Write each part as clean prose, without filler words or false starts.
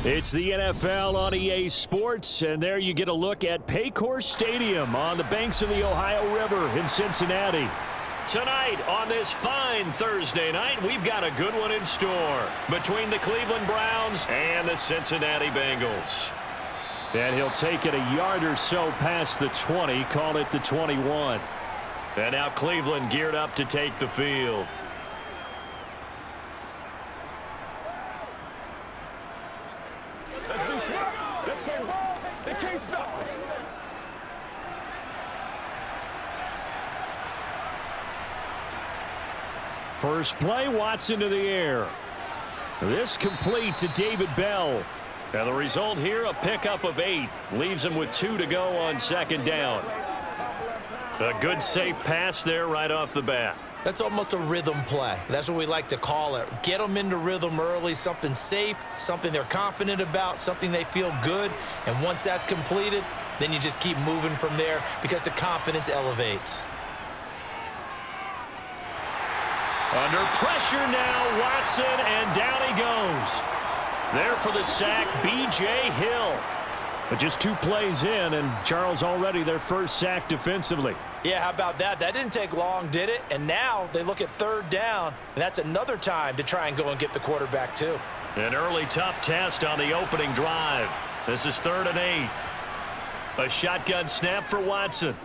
It's the NFL on EA Sports, and there you get a look at Paycor Stadium on the banks of the Ohio River in Cincinnati. Tonight on this fine Thursday night, we've got a good one in store between the Cleveland Browns and the Cincinnati Bengals. And he'll take it a yard or so past the 20, call it the 21. And now Cleveland geared up to take the field. First play, Watson to the air. This complete to David Bell. And the result here, a pickup of 8. Leaves him with 2 to go on second down. A good safe pass there right off the bat. That's almost a rhythm play. That's what we like to call it. Get them into rhythm early, something safe, something they're confident about, something they feel good. And once that's completed, then you just keep moving from there because the confidence elevates. Under pressure now, Watson, and down he goes. There for the sack, B.J. Hill. But just 2 plays in, and Charles already their first sack defensively. Yeah, how about that? That didn't take long, did it? And now they look at third down, and that's another time to try and go and get the quarterback too. An early tough test on the opening drive. This is 3rd and 8. A shotgun snap for Watson.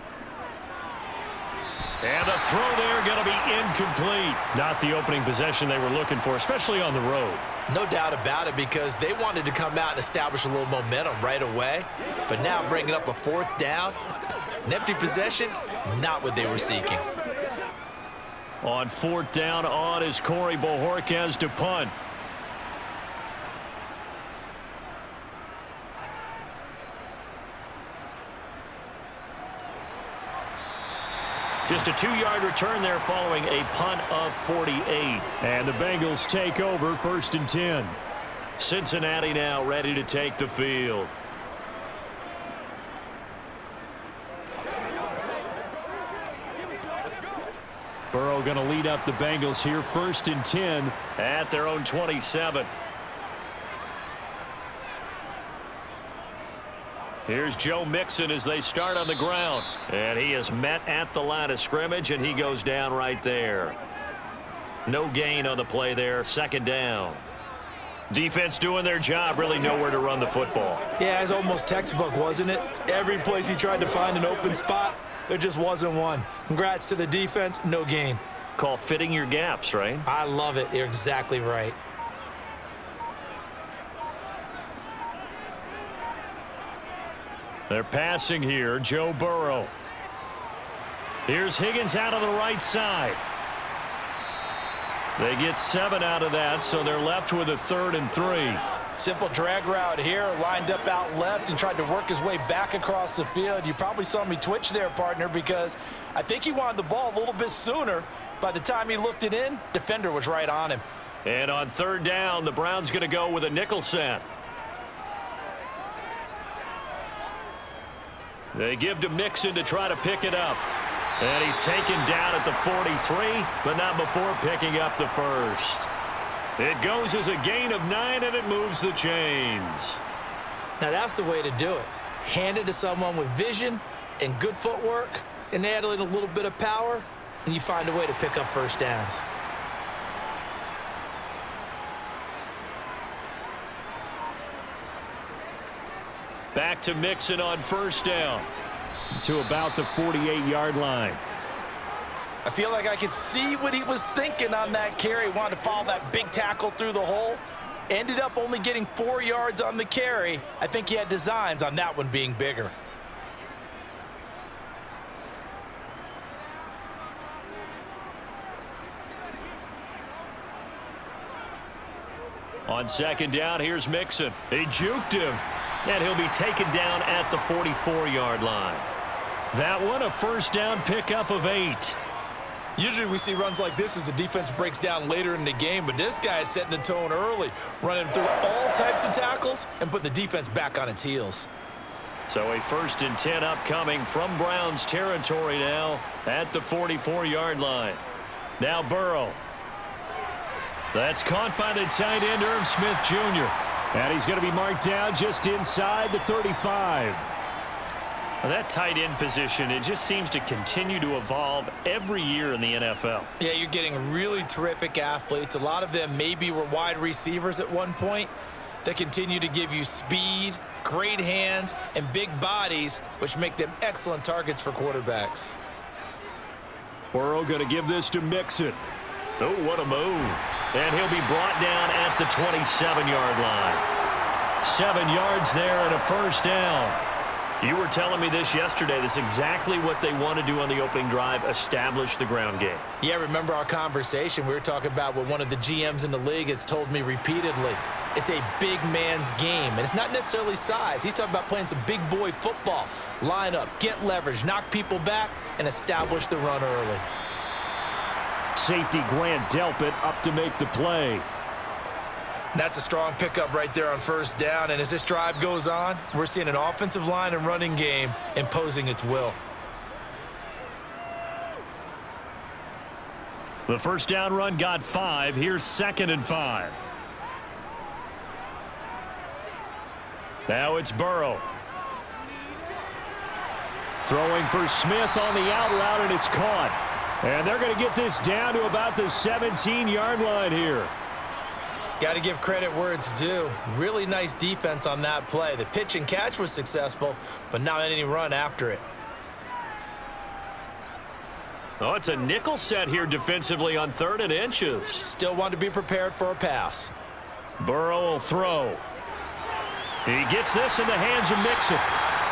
And the throw there going to be incomplete. Not the opening possession they were looking for, especially on the road. No doubt about it, because they wanted to come out and establish a little momentum right away. But now bringing up a 4th down, an empty possession, not what they were seeking. On 4th down on is Corey Bojorquez to punt. Just a 2-yard return there following a punt of 48. And the Bengals take over 1st and 10. Cincinnati now ready to take the field. Burrow going to lead up the Bengals here 1st and 10 at their own 27. Here's Joe Mixon as they start on the ground. And he is met at the line of scrimmage, and he goes down right there. No gain on the play there, 2nd down. Defense doing their job, really nowhere to run the football. Yeah, it's almost textbook, wasn't it? Every place he tried to find an open spot, there just wasn't one. Congrats to the defense, no gain. Call fitting your gaps, right? I love it. You're exactly right. They're passing here, Joe Burrow. Here's Higgins out of the right side. They get 7 out of that, so they're left with a 3rd and 3. Simple drag route here, lined up out left and tried to work his way back across the field. You probably saw me twitch there, partner, because I think he wanted the ball a little bit sooner. By the time he looked it in, defender was right on him. And on 3rd down, the Browns going to go with a nickel set. They give to Mixon to try to pick it up. And he's taken down at the 43, but not before picking up the 1st. It goes as a gain of 9, and it moves the chains. Now that's the way to do it. Hand it to someone with vision and good footwork, and add in a little bit of power, and you find a way to pick up 1st downs. Back to Mixon on 1st down. To about the 48-yard line. I feel like I could see what he was thinking on that carry. Wanted to follow that big tackle through the hole. Ended up only getting 4 yards on the carry. I think he had designs on that one being bigger. On 2nd down, here's Mixon. They juked him. And he'll be taken down at the 44-yard line. That one, a 1st down pickup of 8. Usually we see runs like this as the defense breaks down later in the game, but this guy is setting the tone early, running through all types of tackles and putting the defense back on its heels. So a 1st and 10 upcoming from Browns territory now at the 44-yard line. Now Burrow. That's caught by the tight end, Irv Smith Jr. And he's going to be marked down just inside the 35. That tight end position, it just seems to continue to evolve every year in the NFL. Yeah, you're getting really terrific athletes. A lot of them maybe were wide receivers at one point that continue to give you speed, great hands, and big bodies, which make them excellent targets for quarterbacks. Burrow going to give this to Mixon. Oh, what a move. And he'll be brought down at the 27-yard line. 7 yards there and a first down. You were telling me this yesterday. That's exactly what they want to do on the opening drive, establish the ground game. Yeah, remember our conversation. We were talking about what one of the GMs in the league has told me repeatedly. It's a big man's game, and it's not necessarily size. He's talking about playing some big boy football. Line up, get leverage, knock people back, and establish the run early. Safety Grant Delpit up to make the play. That's a strong pickup right there on first down, and as this drive goes on, we're seeing an offensive line and running game imposing its will. The first down run got 5. Here's 2nd and 5. Now it's Burrow. Throwing for Smith on the out route, and it's caught. And they're going to get this down to about the 17-yard line here. Got to give credit where it's due. Really nice defense on that play. The pitch and catch was successful, but not any run after it. Oh, it's a nickel set here defensively on 3rd and inches. Still want to be prepared for a pass. Burrow will throw. He gets this in the hands of Mixon.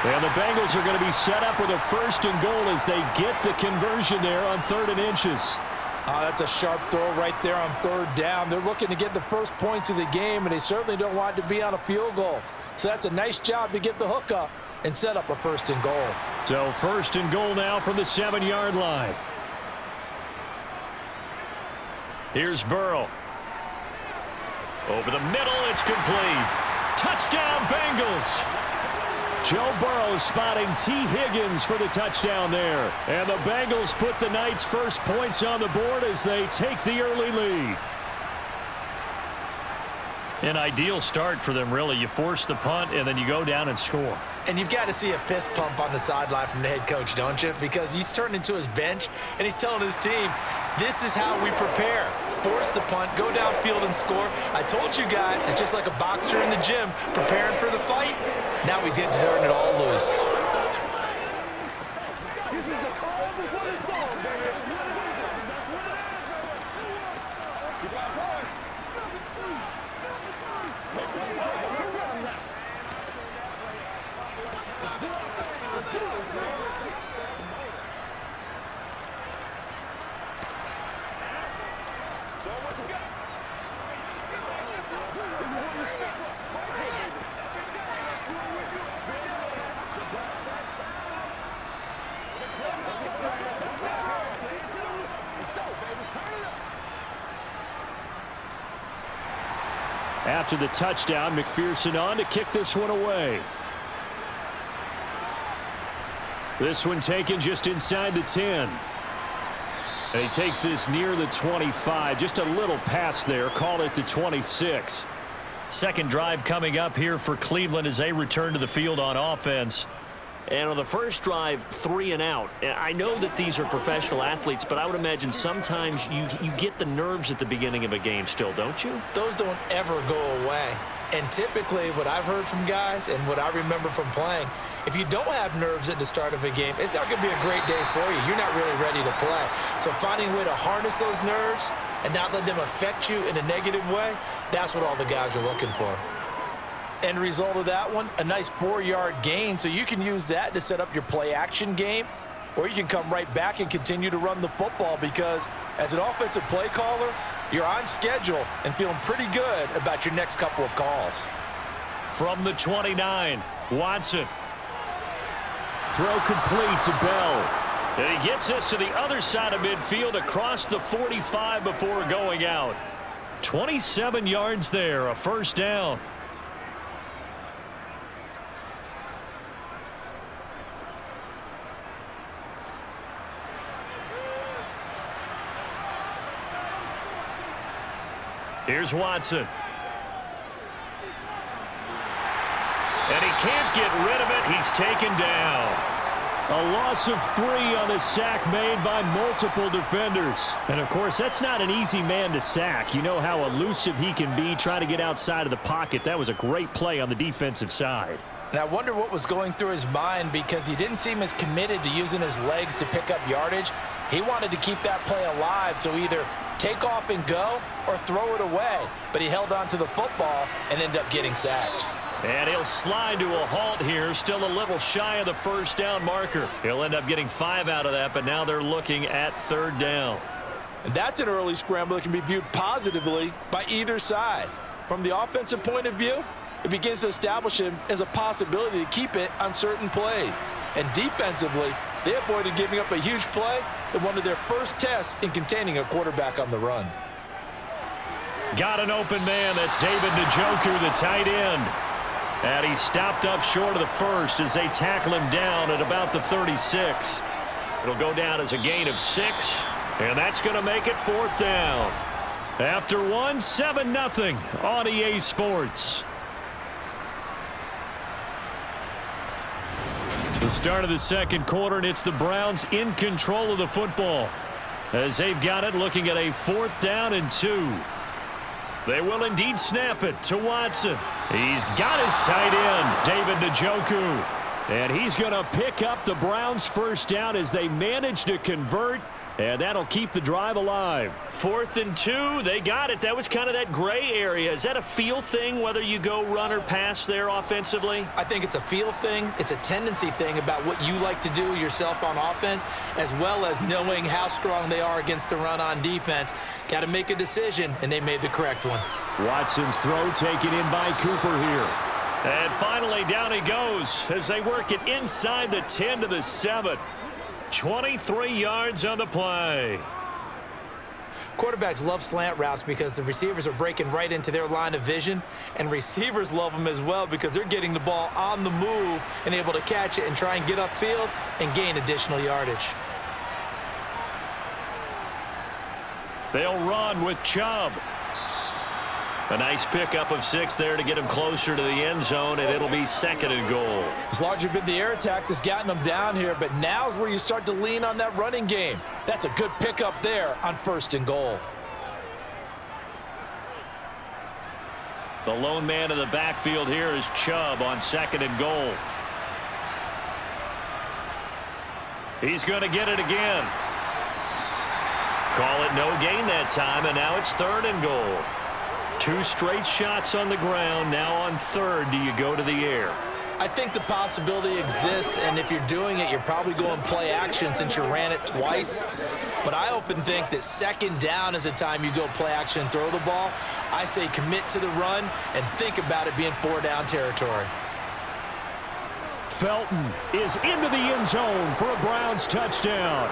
And the Bengals are going to be set up with a 1st and goal as they get the conversion there on 3rd and inches. That's a sharp throw right there on 3rd down. They're looking to get the first points of the game, and they certainly don't want to be on a field goal. So that's a nice job to get the hook up and set up a 1st and goal. So 1st and goal now from the 7-yard line. Here's Burrow. Over the middle, it's complete. Touchdown, Bengals. Joe Burrow spotting T. Higgins for the touchdown there. And the Bengals put the Knights' first points on the board as they take the early lead. An ideal start for them, really. You force the punt, and then you go down and score. And you've got to see a fist pump on the sideline from the head coach, don't you? Because he's turned into his bench, and he's telling his team, this is how we prepare. Force the punt, go downfield and score. I told you guys, it's just like a boxer in the gym preparing for the fight. Now we get to turn it all loose. After the touchdown, McPherson on to kick this one away. This one taken just inside the 10. And he takes this near the 25. Just a little pass there. Called it the 26. Second drive coming up here for Cleveland as they return to the field on offense. And on the first drive, 3 and out. I know that these are professional athletes, but I would imagine sometimes you get the nerves at the beginning of a game still, don't you? Those don't ever go away. And typically what I've heard from guys and what I remember from playing, if you don't have nerves at the start of a game, it's not going to be a great day for you. You're not really ready to play. So finding a way to harness those nerves and not let them affect you in a negative way, that's what all the guys are looking for. End result of that one, a nice 4-yard gain, so you can use that to set up your play-action game, or you can come right back and continue to run the football because as an offensive play caller, you're on schedule and feeling pretty good about your next couple of calls. From the 29, Watson. Throw complete to Bell. And he gets this to the other side of midfield across the 45 before going out. 27 yards there, a first down. Here's Watson. And he can't get rid of it. He's taken down. A loss of 3 on the sack made by multiple defenders. And, of course, that's not an easy man to sack. You know how elusive he can be trying to get outside of the pocket. That was a great play on the defensive side. And I wonder what was going through his mind, because he didn't seem as committed to using his legs to pick up yardage. He wanted to keep that play alive, so either take off and go or throw it away. But he held on to the football and ended up getting sacked. And he'll slide to a halt here, still a little shy of the first down marker. He'll end up getting 5 out of that, but now they're looking at 3rd down. And that's an early scramble that can be viewed positively by either side. From the offensive point of view, it begins to establish him as a possibility to keep it on certain plays. And defensively, they avoided giving up a huge play in one of their first tests in containing a quarterback on the run. Got an open man. That's David Njoku, the tight end. And he stopped up short of the first as they tackle him down at about the 36. It'll go down as a gain of 6, and that's going to make it 4th down. After 1, 7-0 on EA Sports. The start of the second quarter, and it's the Browns in control of the football as they've got it, looking at a 4th down and 2. They will indeed snap it to Watson. He's got his tight end, David Njoku. And he's going to pick up the Browns' first down as they manage to convert. And that'll keep the drive alive. 4th and 2, they got it. That was kind of that gray area. Is that a feel thing, whether you go run or pass there offensively? I think it's a feel thing. It's a tendency thing about what you like to do yourself on offense, as well as knowing how strong they are against the run on defense. Got to make a decision, and they made the correct one. Watson's throw taken in by Cooper here. And finally, down he goes as they work it inside the 10 to the 7. 23 yards on the play. Quarterbacks love slant routes because the receivers are breaking right into their line of vision, and receivers love them as well because they're getting the ball on the move and able to catch it and try and get upfield and gain additional yardage. They'll run with Chubb. A nice pickup of 6 there to get him closer to the end zone, and it'll be 2nd and goal. It's largely been the air attack that's gotten them down here, but now's where you start to lean on that running game. That's a good pickup there on 1st and goal. The lone man in the backfield here is Chubb on 2nd and goal. He's going to get it again. Call it no gain that time, and now it's 3rd and goal. 2 straight shots on the ground. Now on 3rd, do you go to the air? I think the possibility exists, and if you're doing it, you're probably going play action since you ran it twice. But I often think that 2nd down is a time you go play action and throw the ball. I say commit to the run and think about it being 4-down territory. Felton is into the end zone for a Browns touchdown.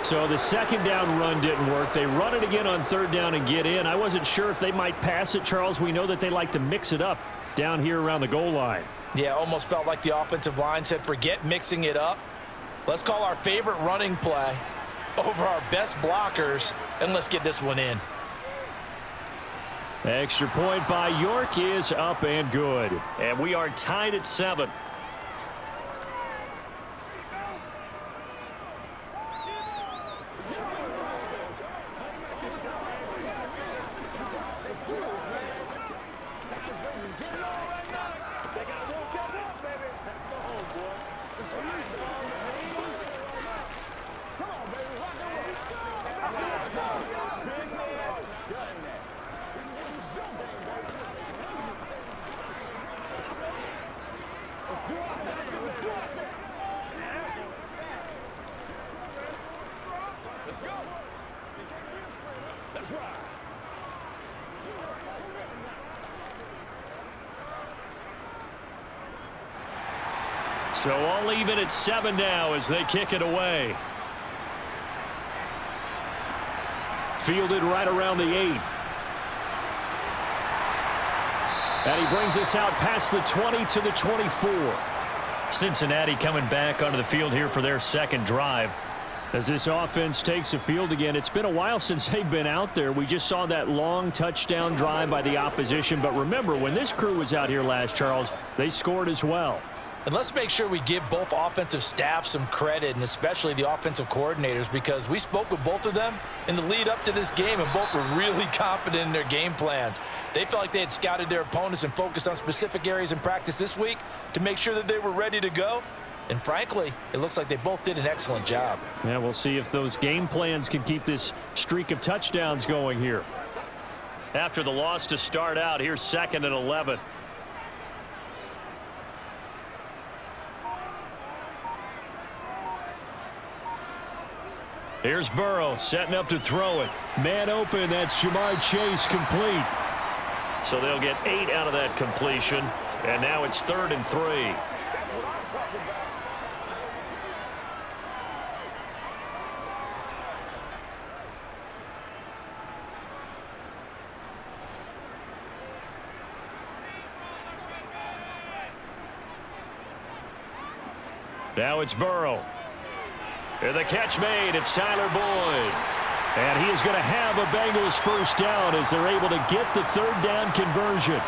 So the 2nd down run didn't work. They run it again on 3rd down and get in. I wasn't sure if they might pass it, Charles. We know that they like to mix it up down here around the goal line. Yeah, almost felt like the offensive line said, forget mixing it up. Let's call our favorite running play over our best blockers, and let's get this one in. Extra point by York is up and good. And we are tied at 7. So all even at 7 now as they kick it away. Fielded right around the 8. And he brings us out past the 20 to the 24. Cincinnati coming back onto the field here for their 2nd drive. As this offense takes the field again, it's been a while since they've been out there. We just saw that long touchdown drive by the opposition. But remember, when this crew was out here last, Charles, they scored as well. And let's make sure we give both offensive staffs some credit, and especially the offensive coordinators, because we spoke with both of them in the lead up to this game, and both were really confident in their game plans. They felt like they had scouted their opponents and focused on specific areas in practice this week to make sure that they were ready to go. And frankly, it looks like they both did an excellent job. Yeah, we'll see if those game plans can keep this streak of touchdowns going here. After the loss to start out, here's 2nd and 11. Here's Burrow setting up to throw it. Man open, that's Jamar Chase, complete. So they'll get 8 out of that completion, and now it's 3rd and 3. Now it's Burrow. And the catch made. It's Tyler Boyd. And he is going to have a Bengals first down as they're able to get the 3rd down conversion.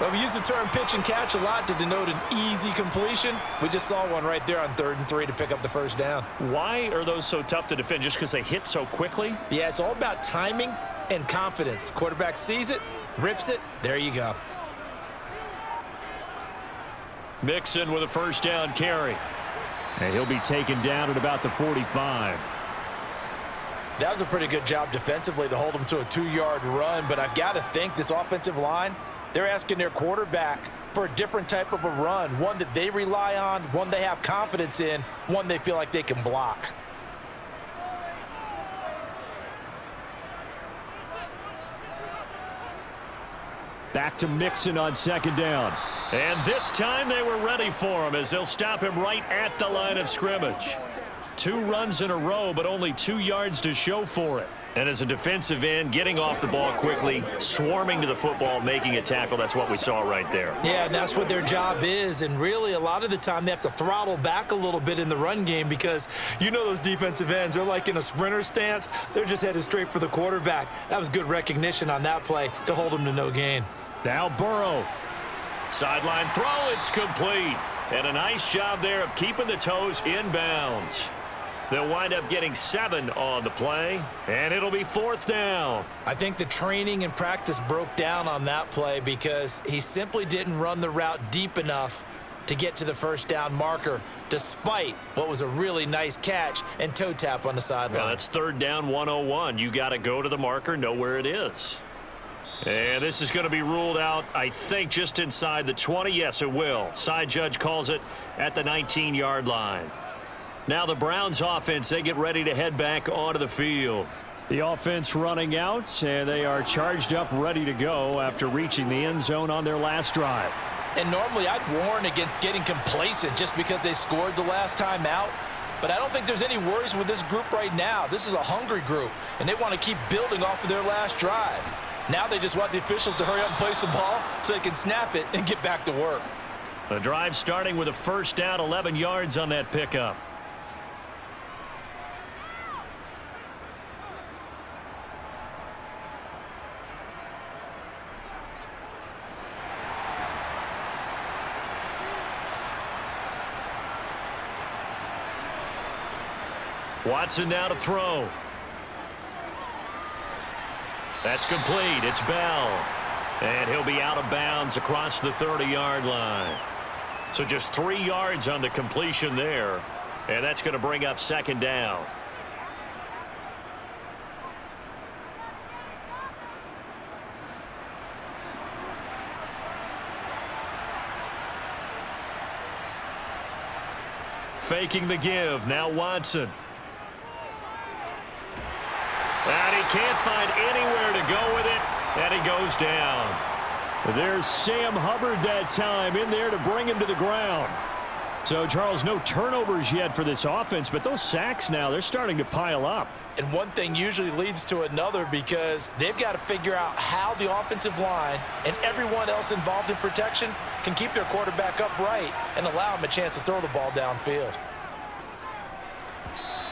Well, we use the term pitch and catch a lot to denote an easy completion. We just saw one right there on 3rd and 3 to pick up the first down. Why are those so tough to defend? Just because they hit so quickly? Yeah, it's all about timing and confidence. Quarterback sees it, rips it, there you go. Mixon with a first down carry. And he'll be taken down at about the 45. That was a pretty good job defensively to hold him to a 2-yard run, but I've got to think this offensive line, they're asking their quarterback for a different type of a run, one that they rely on, one they have confidence in, one they feel like they can block. Back to Mixon on 2nd down. And this time they were ready for him as they'll stop him right at the line of scrimmage. 2 runs in a row, but only 2 yards to show for it. And as a defensive end, getting off the ball quickly, swarming to the football, making a tackle, that's what we saw right there. Yeah, that's what their job is, and really a lot of the time they have to throttle back a little bit in the run game because you know those defensive ends, they're like in a sprinter stance. They're just headed straight for the quarterback. That was good recognition on that play to hold him to no gain. Now Burrow. Sideline throw, it's complete. And a nice job there of keeping the toes in bounds. They'll wind up getting 7 on the play, and it'll be 4th down. I think the training and practice broke down on that play because he simply didn't run the route deep enough to get to the first down marker, despite what was a really nice catch and toe tap on the sideline. Well, that's 3rd down 101. You got to go to the marker, know where it is. And this is going to be ruled out, I think, just inside the 20. Yes, it will. Side judge calls it at the 19-yard line. Now the Browns offense, they get ready to head back onto the field. The offense running out, and they are charged up, ready to go after reaching the end zone on their last drive. And normally I'd warn against getting complacent just because they scored the last time out. But I don't think there's any worries with this group right now. This is a hungry group, and they want to keep building off of their last drive. Now they just want the officials to hurry up and place the ball so they can snap it and get back to work. The drive starting with a first down, 11 yards on that pickup. Watson now to throw. That's complete. It's Bell. And he'll be out of bounds across the 30-yard line. So just 3 yards on the completion there. And that's going to bring up 2nd down. Faking the give. Now Watson. And he can't find anywhere to go with it, and he goes down. There's Sam Hubbard that time in there to bring him to the ground. So, Charles, no turnovers yet for this offense, but those sacks now, they're starting to pile up. And one thing usually leads to another because they've got to figure out how the offensive line and everyone else involved in protection can keep their quarterback upright and allow him a chance to throw the ball downfield.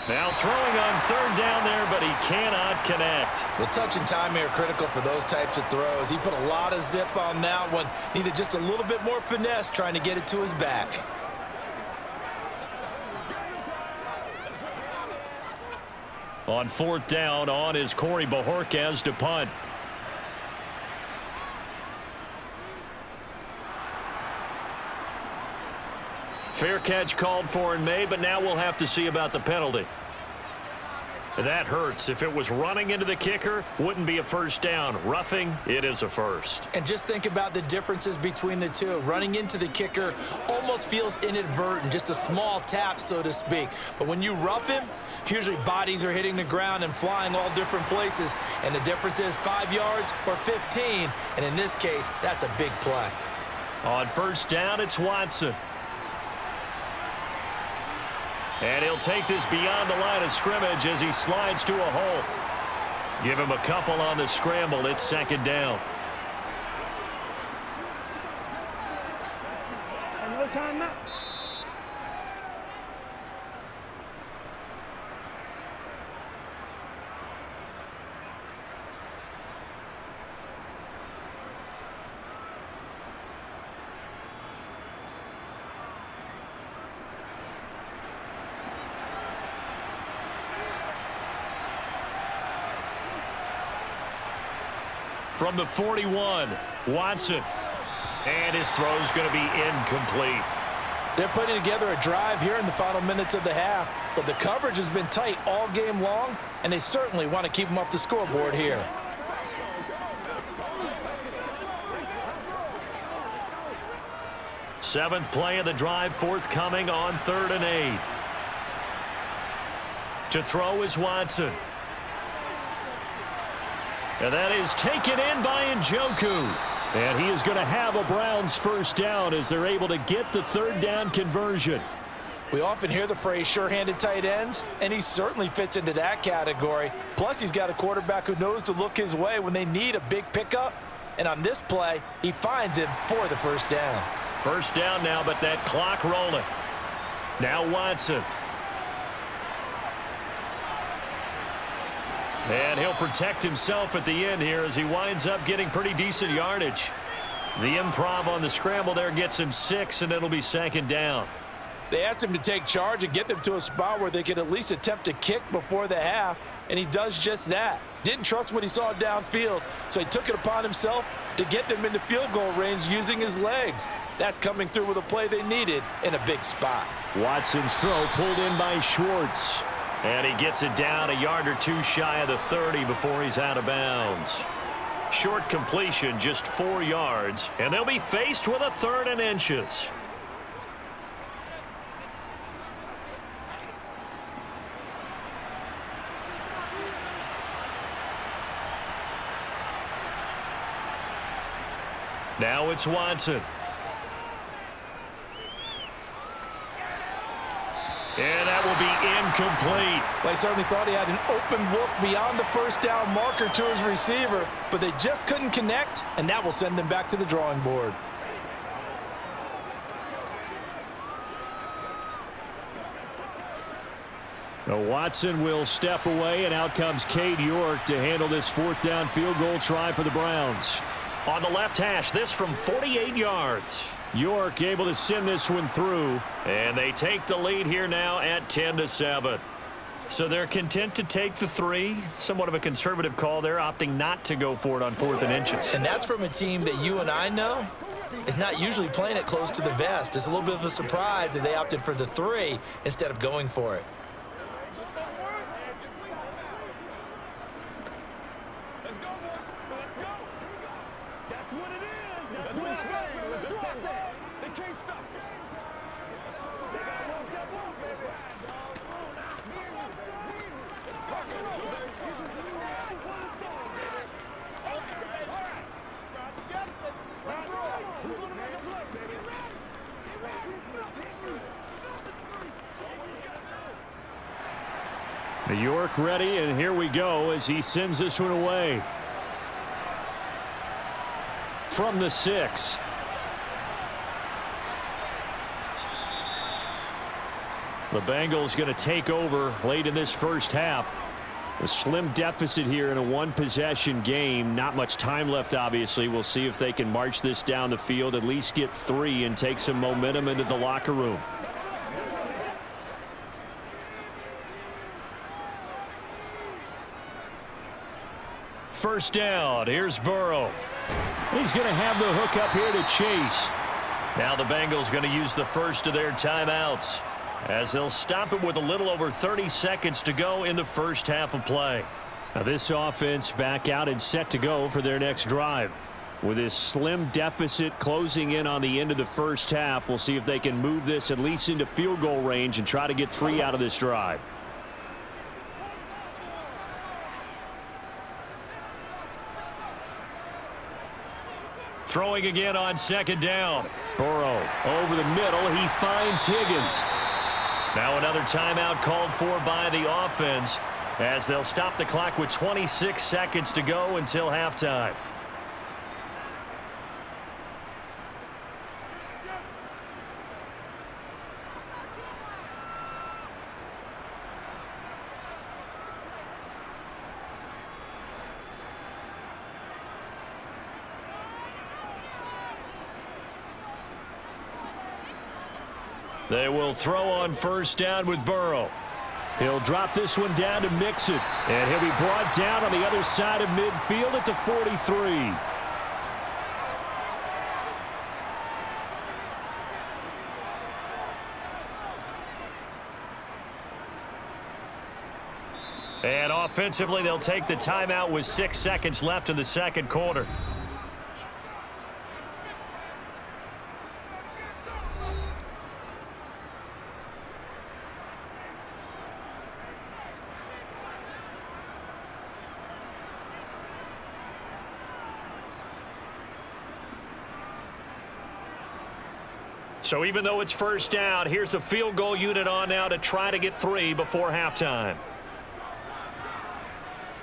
Now throwing on third down there, but he cannot connect. Well, touch and timing are critical for those types of throws. He put a lot of zip on that one. Needed just a little bit more finesse trying to get it to his back. On fourth down, on is Corey Bojorquez to punt. Fair catch called for and made, but now we'll have to see about the penalty. That hurts. If it was running into the kicker, wouldn't be a first down. Roughing, it is a first. And just think about the differences between the two. Running into the kicker almost feels inadvertent, just a small tap, so to speak. But when you rough him, usually bodies are hitting the ground and flying all different places. And the difference is 5 yards or 15. And in this case, that's a big play. On first down, it's Watson. And he'll take this beyond the line of scrimmage as he slides to a hole. Give him a couple on the scramble. It's second down. Another time now. From the 41, Watson. And his throw's going to be incomplete. They're putting together a drive here in the final minutes of the half, but the coverage has been tight all game long, and they certainly want to keep them up the scoreboard here. Seventh play of the drive, forthcoming on 3rd and 8. To throw is Watson. And that is taken in by Njoku. And he is going to have a Browns first down as they're able to get the third down conversion. We often hear the phrase sure-handed tight ends, and he certainly fits into that category. Plus, he's got a quarterback who knows to look his way when they need a big pickup. And on this play, he finds him for the first down. First down now, but that clock rolling. Now Watson. And he'll protect himself at the end here as he winds up getting pretty decent yardage. The improv on the scramble there gets him 6, and it'll be second down. They asked him to take charge and get them to a spot where they could at least attempt a kick before the half, and he does just that. Didn't trust what he saw downfield, so he took it upon himself to get them into field goal range using his legs. That's coming through with a play they needed in a big spot. Watson's throw pulled in by Schwartz. And he gets it down a yard or two shy of the 30 before he's out of bounds. Short completion, just 4 yards, and they'll be faced with a 3rd and inches. Now it's Watson. And that will be incomplete. They certainly thought he had an open look beyond the first down marker to his receiver, but they just couldn't connect, and that will send them back to the drawing board. Now Watson will step away, and out comes Cade York to handle this 4th down field goal try for the Browns. On the left hash, this from 48 yards. York able to send this one through. And they take the lead here now at 10-7. So they're content to take the 3. Somewhat of a conservative call there, opting not to go for it on 4th and inches. And that's from a team that you and I know is not usually playing it close to the vest. It's a little bit of a surprise that they opted for the 3 instead of going for it. New York ready, and here we go as he sends this one away. From the 6. The Bengals going to take over late in this first half. A slim deficit here in a one-possession game. Not much time left, obviously. We'll see if they can march this down the field, at least get 3 and take some momentum into the locker room. First down. Here's Burrow. He's going to have the hook up here to Chase. Now the Bengals going to use the first of their timeouts, as they'll stop it with a little over 30 seconds to go in the first half of play. Now this offense back out and set to go for their next drive. With this slim deficit closing in on the end of the first half, we'll see if they can move this at least into field goal range and try to get 3 out of this drive. Throwing again on second down. Burrow over the middle. He finds Higgins. Now another timeout called for by the offense, as they'll stop the clock with 26 seconds to go until halftime. They will throw on first down with Burrow. He'll drop this one down to Mixon, and he'll be brought down on the other side of midfield at the 43. And offensively, they'll take the timeout with 6 seconds left in the second quarter. So even though it's first down, here's the field goal unit on now to try to get 3 before halftime.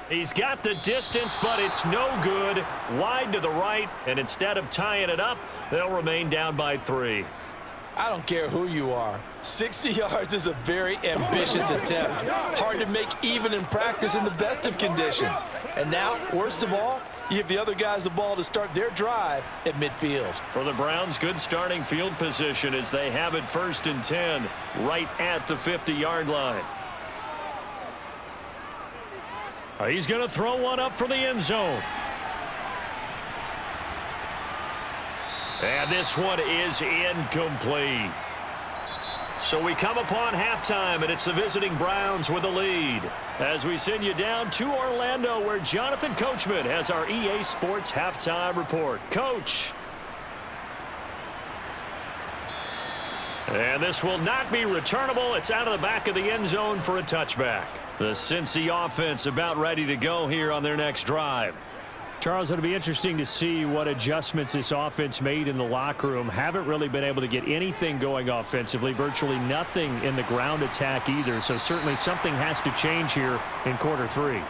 He's got the distance, but it's no good. Wide to the right, and instead of tying it up, they'll remain down by 3. I don't care who you are. 60 yards is a very ambitious attempt. Hard to make even in practice in the best of conditions. And now, worst of all, you give the other guys the ball to start their drive at midfield. For the Browns, good starting field position as they have it 1st and 10 right at the 50-yard line. He's going to throw one up for the end zone. And this one is incomplete. So we come upon halftime, and it's the visiting Browns with the lead, as we send you down to Orlando, where Jonathan Coachman has our EA Sports halftime report. Coach. And this will not be returnable. It's out of the back of the end zone for a touchback. The Cincy offense about ready to go here on their next drive. Charles, it'll be interesting to see what adjustments this offense made in the locker room. Haven't really been able to get anything going offensively, virtually nothing in the ground attack either. So certainly something has to change here in quarter 3.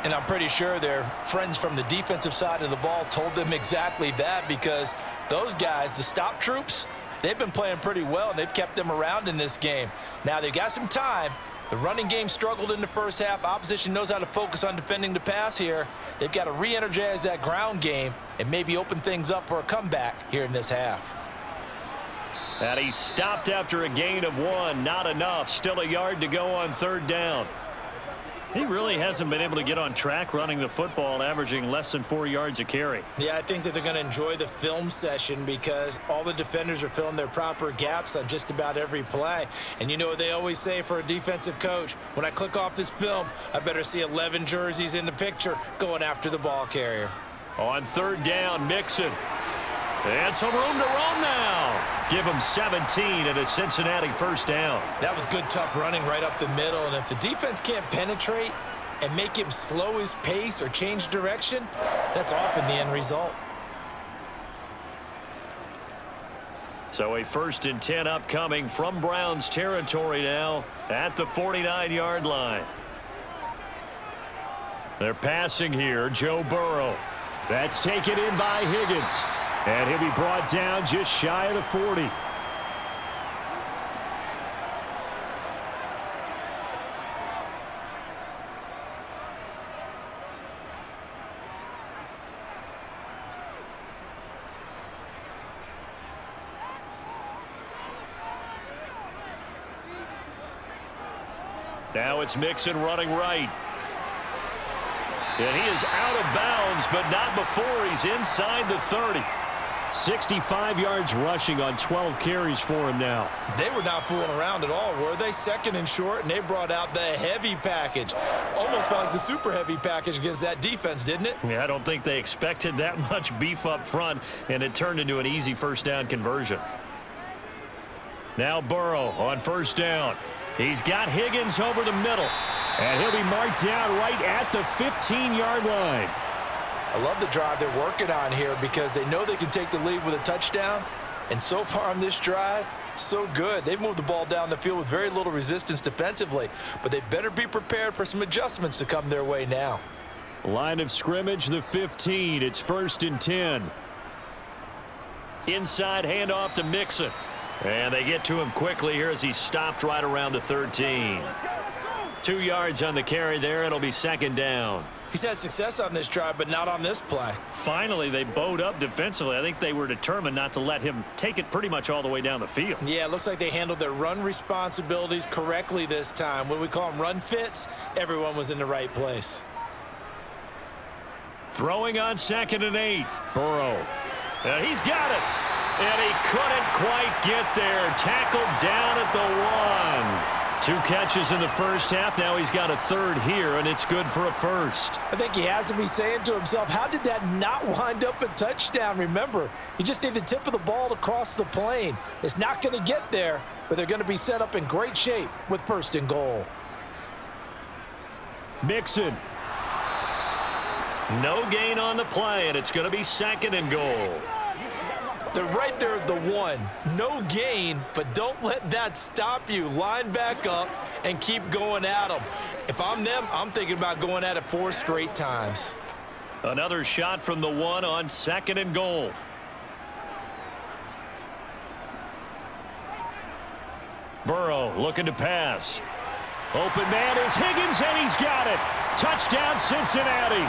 And I'm pretty sure their friends from the defensive side of the ball told them exactly that, because those guys, the stop troops, they've been playing pretty well, and they've kept them around in this game. Now they've got some time. The running game struggled in the first half. Opposition knows how to focus on defending the pass here. They've got to re-energize that ground game and maybe open things up for a comeback here in this half. And he stopped after a gain of 1. Not enough. Still a yard to go on 3rd down. He really hasn't been able to get on track running the football, averaging less than 4 yards a carry. Yeah, I think that they're going to enjoy the film session, because all the defenders are filling their proper gaps on just about every play. And you know what they always say for a defensive coach? When I click off this film, I better see 11 jerseys in the picture going after the ball carrier. On 3rd down, Mixon. And some room to run now. Give him 17 and a Cincinnati first down. That was good, tough running right up the middle. And if the defense can't penetrate and make him slow his pace or change direction, that's often the end result. So a 1st and 10 upcoming from Browns territory now at the 49-yard line. They're passing here, Joe Burrow. That's taken in by Higgins. And he'll be brought down just shy of the 40. Now it's Mixon running right. And he is out of bounds, but not before he's inside the 30. 65 yards rushing on 12 carries for him now. They were not fooling around at all, were they? Second and short, and they brought out the heavy package. Almost felt like the super heavy package against that defense, didn't it? Yeah, I don't think they expected that much beef up front, and it turned into an easy first down conversion. Now Burrow on first down. He's got Higgins over the middle. And he'll be marked down right at the 15-yard line. I love the drive they're working on here because they know they can take the lead with a touchdown. And so far on this drive, so good. They've moved the ball down the field with very little resistance defensively. But they better be prepared for some adjustments to come their way now. Line of scrimmage, the 15. It's 1st and 10. Inside handoff to Mixon. And they get to him quickly here as he stopped right around the 13. 2 yards on the carry there. It'll be second down. He's had success on this drive, but not on this play. Finally, they bowed up defensively. I think they were determined not to let him take it pretty much all the way down the field. Yeah, it looks like they handled their run responsibilities correctly this time. What we call them run fits, everyone was in the right place. Throwing on 2nd and 8. Burrow. He's got it. And he couldn't quite get there. Tackled down at the 1. 2 catches in the first half. Now he's got a third here, and it's good for a first. I think he has to be saying to himself, how did that not wind up a touchdown? Remember, you just need the tip of the ball to cross the plane. It's not going to get there, but they're going to be set up in great shape with 1st and goal. Mixon. No gain on the play, and it's going to be 2nd and goal. They're right there at the 1. No gain, but don't let that stop you. Line back up and keep going at them. If I'm them, I'm thinking about going at it 4 straight times. Another shot from the 1 on 2nd and goal. Burrow looking to pass. Open man is Higgins, and he's got it. Touchdown, Cincinnati.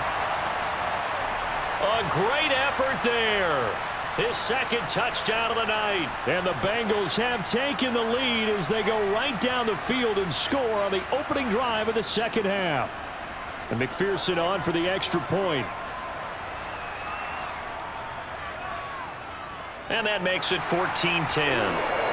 A great effort there. His 2nd touchdown of the night. And the Bengals have taken the lead as they go right down the field and score on the opening drive of the second half. And McPherson on for the extra point. And that makes it 14-10.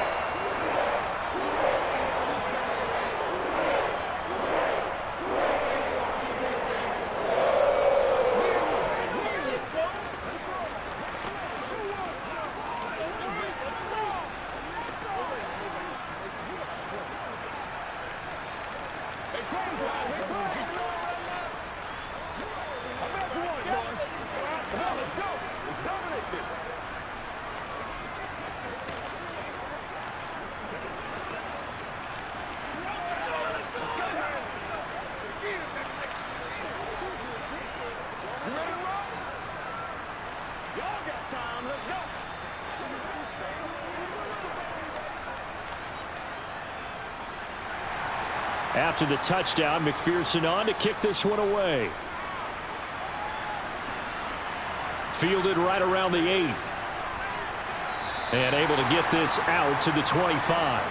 After the touchdown, McPherson on to kick this one away. Fielded right around the 8. And able to get this out to the 25.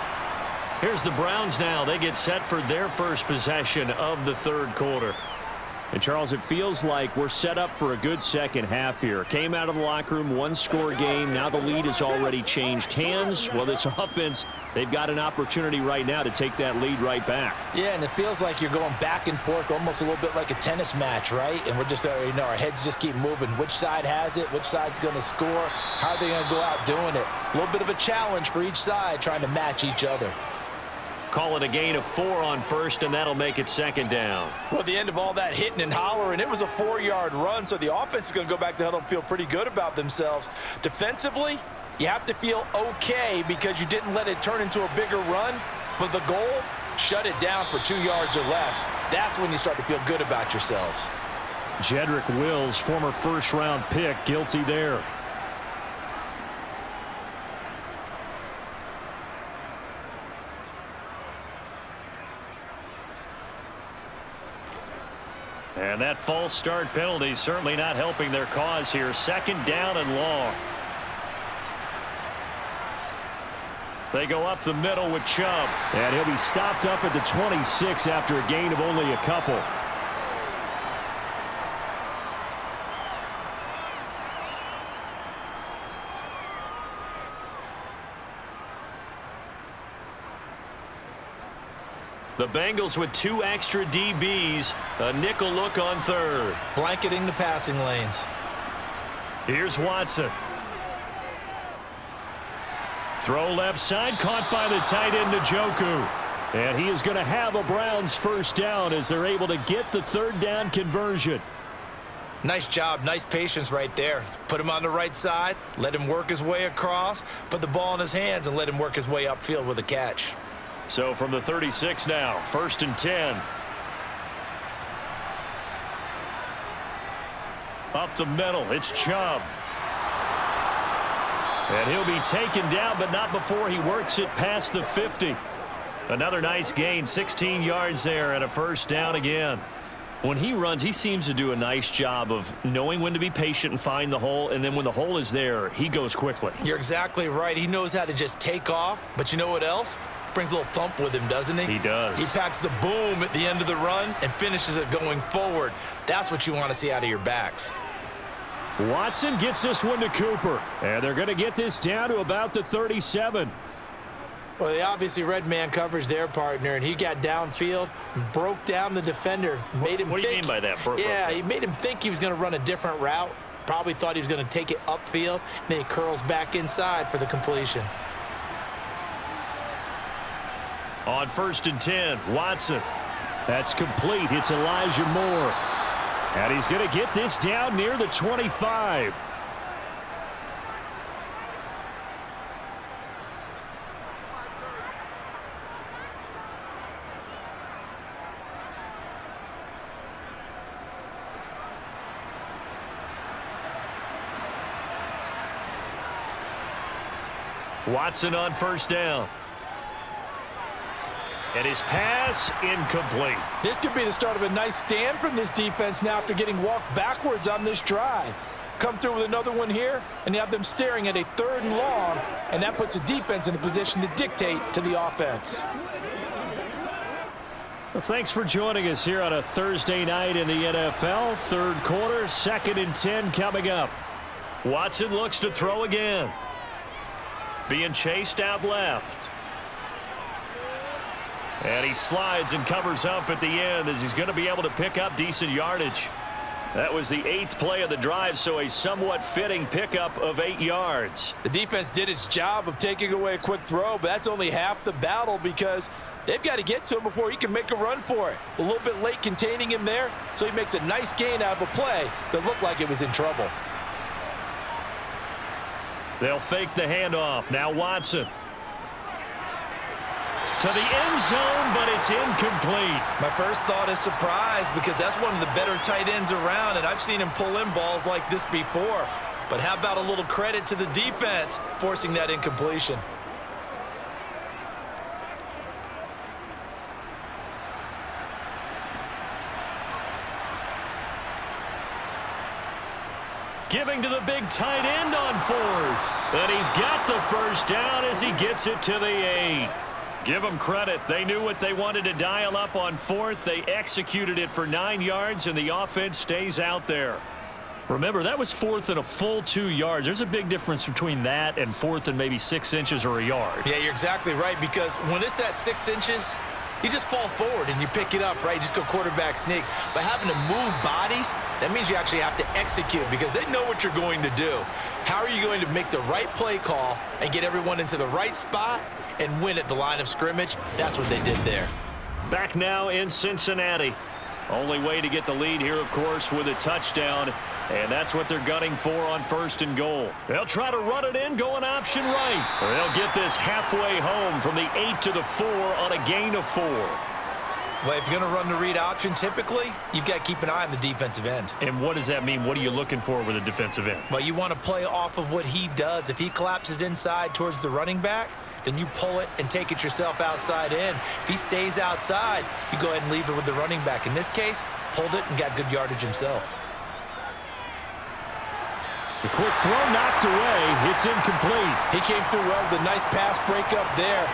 Here's the Browns now. They get set for their first possession of the 3rd quarter. And, Charles, it feels like we're set up for a good second half here. Came out of the locker room, 1-score game. Now the lead has already changed hands. Well, this offense, they've got an opportunity right now to take that lead right back. Yeah, and it feels like you're going back and forth almost a little bit like a tennis match, right? And we're just, our heads just keep moving. Which side has it? Which side's going to score? How are they going to go out doing it? A little bit of a challenge for each side trying to match each other. Call it a gain of 4 on first, and that'll make it 2nd down. Well, at the end of all that hitting and hollering, it was a 4-yard run, so the offense is going to go back to huddle and feel pretty good about themselves. Defensively, you have to feel okay because you didn't let it turn into a bigger run, but the goal, shut it down for 2 yards or less. That's when you start to feel good about yourselves. Jedrick Wills, former first-round pick, guilty there. And that false start penalty certainly not helping their cause here. 2nd down and long. They go up the middle with Chubb. And he'll be stopped up at the 26 after a gain of only a couple. The Bengals with 2 extra DBs. A nickel look on third. Blanketing the passing lanes. Here's Watson. Throw left side, caught by the tight end Njoku. And he is going to have a Browns first down as they're able to get the third down conversion. Nice job, nice patience right there. Put him on the right side, let him work his way across, put the ball in his hands, and let him work his way upfield with a catch. So from the 36 now, 1st and 10. Up the middle, it's Chubb. And he'll be taken down, but not before he works it past the 50. Another nice gain, 16 yards there, and a first down again. When he runs, he seems to do a nice job of knowing when to be patient and find the hole, and then when the hole is there, he goes quickly. You're exactly right. He knows how to just take off, but you know what else? Brings a little thump with him, doesn't he? He does. He packs the boom at the end of the run and finishes it going forward. That's what you want to see out of your backs. Watson gets this one to Cooper, and they're going to get this down to about the 37. Well, they obviously red man coverage their partner, and he got downfield, broke down the defender, made him What do you think, mean by that? Yeah, he made him think he was going to run a different route. Probably thought he was going to take it upfield, and then he curls back inside for the completion. On 1st and 10, Watson. That's complete. It's Elijah Moore. And he's going to get this down near the 25. Watson on 1st down. And his pass incomplete. This could be the start of a nice stand from this defense now after getting walked backwards on this drive. Come through with another one here, and you have them staring at a 3rd and long, and that puts the defense in a position to dictate to the offense. Well, thanks for joining us here on a Thursday night in the NFL. 3rd quarter, 2nd and 10 coming up. Watson looks to throw again. Being chased out left. And he slides and covers up at the end as he's going to be able to pick up decent yardage. That was the 8th play of the drive, so a somewhat fitting pickup of 8 yards. The defense did its job of taking away a quick throw, but that's only half the battle because they've got to get to him before he can make a run for it. A little bit late containing him there, so he makes a nice gain out of a play that looked like it was in trouble. They'll fake the handoff. Now Watson. To the end zone, but it's incomplete. My first thought is surprise because that's one of the better tight ends around, and I've seen him pull in balls like this before. But how about a little credit to the defense forcing that incompletion? Giving to the big tight end on 4th. And he's got the first down as he gets it to the 8. Give them credit. They knew what they wanted to dial up on 4th. They executed it for 9 yards, and the offense stays out there. Remember, that was 4th and a full 2 yards. There's a big difference between that and 4th and maybe 6 inches or a yard. Yeah, you're exactly right, because when it's that 6 inches, you just fall forward and you pick it up, right? You just go quarterback sneak. But having to move bodies, that means you actually have to execute because they know what you're going to do. How are you going to make the right play call and get everyone into the right spot and win at the line of scrimmage? That's what they did there. Back now in Cincinnati. Only way to get the lead here, of course, with a touchdown. And that's what they're gunning for on 1st and goal. They'll try to run it in, going option right. They'll get this halfway home from the 8 to the 4 on a gain of 4. Well, if you're going to run the read option, typically, you've got to keep an eye on the defensive end. And what does that mean? What are you looking for with a defensive end? Well, you want to play off of what he does. If he collapses inside towards the running back, then you pull it and take it yourself outside in. If he stays outside, you go ahead and leave it with the running back. In this case, pulled it and got good yardage himself. The quick throw knocked away. It's incomplete. He came through well with a nice pass breakup there.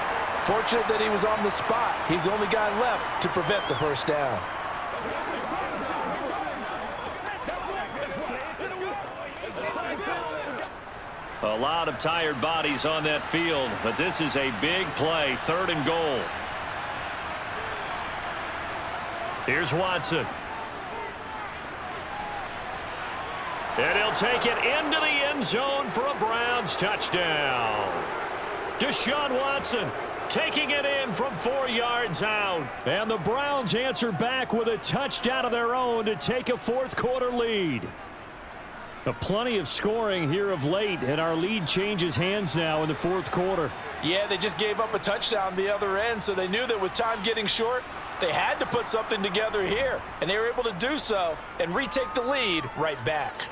Fortunate that he was on the spot. He's the only guy left to prevent the first down. A lot of tired bodies on that field, but this is a big play, 3rd and goal. Here's Watson. And he'll take it into the end zone for a Browns touchdown. Deshaun Watson taking it in from 4 yards out. And the Browns answer back with a touchdown of their own to take a 4th quarter lead. Plenty of scoring here of late, and our lead changes hands now in the 4th quarter. Yeah, they just gave up a touchdown the other end, so they knew that with time getting short, they had to put something together here, and they were able to do so and retake the lead right back.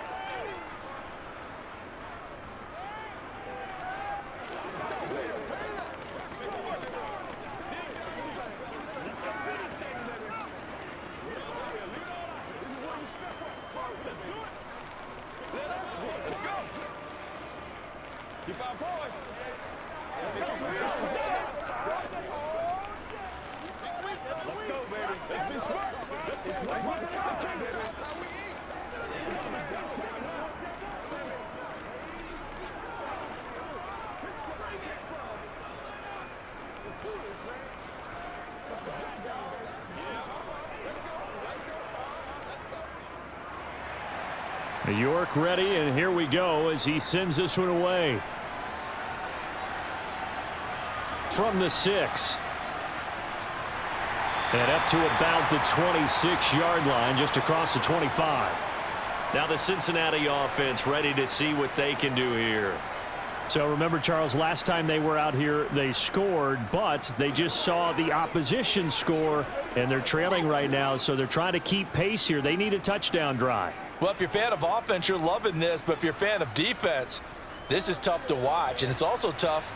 York ready, and here we go as he sends this one away. From the 6. And up to about the 26-yard line, just across the 25. Now the Cincinnati offense ready to see what they can do here. So remember, Charles, last time they were out here, they scored, but they just saw the opposition score, and they're trailing right now, so they're trying to keep pace here. They need a touchdown drive. Well, if you're a fan of offense, you're loving this, but if you're a fan of defense, this is tough to watch, and it's also tough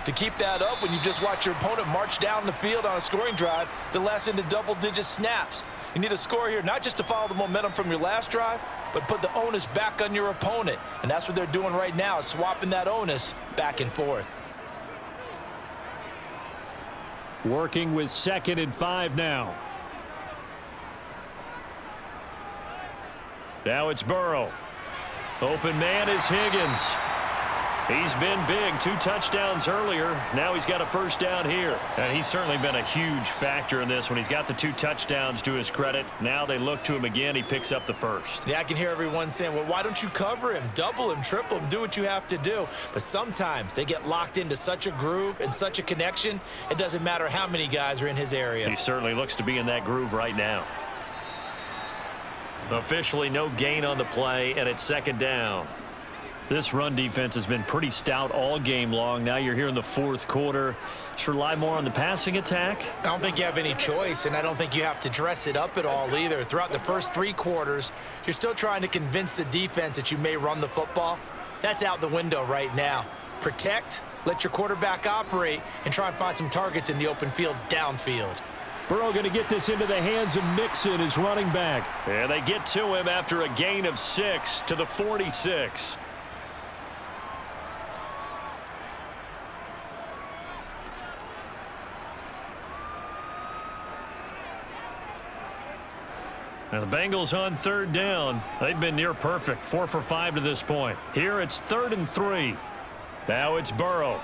to keep that up when you just watch your opponent march down the field on a scoring drive that lasts into double-digit snaps. You need a score here, not just to follow the momentum from your last drive, but put the onus back on your opponent, and that's what they're doing right now, swapping that onus back and forth. Working with 2nd and 5 now. Now it's Burrow. Open man is Higgins. He's been big. 2 touchdowns earlier. Now he's got a first down here. And he's certainly been a huge factor in this when he's got the 2 touchdowns to his credit. Now they look to him again. He picks up the first. Yeah, I can hear everyone saying, well, why don't you cover him, double him, triple him, do what you have to do. But sometimes they get locked into such a groove and such a connection, it doesn't matter how many guys are in his area. He certainly looks to be in that groove right now. Officially no gain on the play, and it's 2nd down. This run defense has been pretty stout all game long. Now you're here in the 4th quarter. Just rely more on the passing attack. I don't think you have any choice, and I don't think you have to dress it up at all either. Throughout the first 3 quarters, you're still trying to convince the defense that you may run the football. That's out the window right now. Protect, let your quarterback operate, and try and find some targets in the open field downfield. Burrow going to get this into the hands of Mixon, his running back. And they get to him after a gain of 6 to the 46. Now the Bengals on 3rd down. They've been near perfect, 4 for 5 to this point. Here it's 3rd and 3. Now it's Burrow.